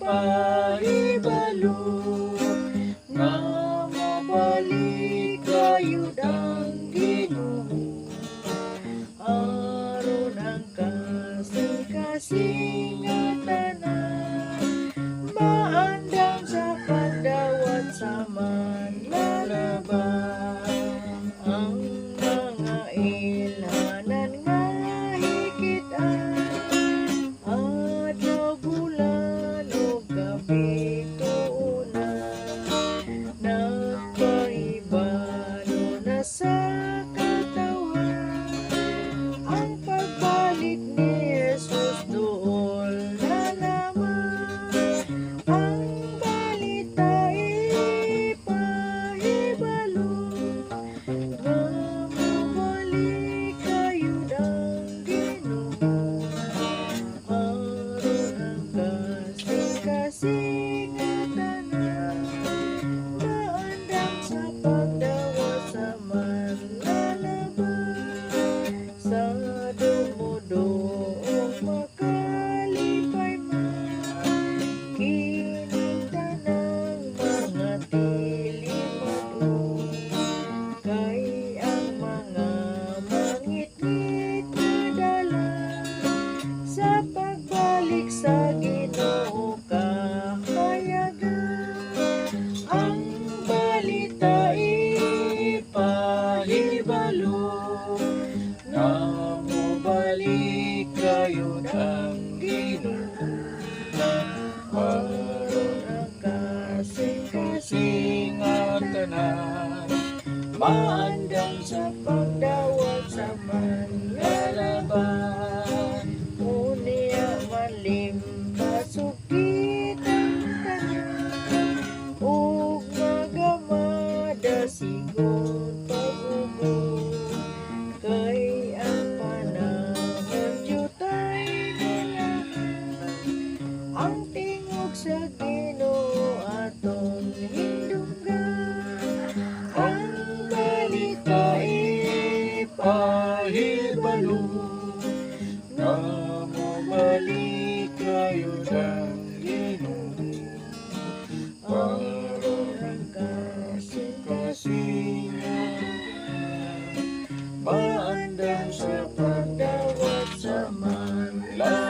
ipahibalo nga mabalik kayod ang Ginoo aron ang kasing-kasing nga tanan maandam sa pagdawat sa manlalaban ang mga ilanan nga hikitan adlaw bulan ug gabi tuunan nagpahibalo na sa katawan ang pagbalik ni Jesus dool na naman ang balita ipahibalo nga mabalik kayod ang Ginoo aron ang kasing-kasing nga tanan maandam sa pagdawat sa manlalaban sa dumudoong makalipay man kining tanang mga tilimado kay ang mga mangit-ngit na dalan sa pagbalik sa Ginoo kahayagan ang balita ipahibalo nga mobalik kayod ang Ginoo aron ang kasing-kasing nga tanan maandam sa pagdawat sa manlalaban unya malim pasukit ang tanan ug magamada sigon pagubog kay ang panahon jutay nilahan ang tingog sa Ginoo atong hindunggan ang balita ipahibalo nga mabalik kayod ang Ginoo aron ang kasing-kasing nga tanan maandam sa pagdawat sa manlalaban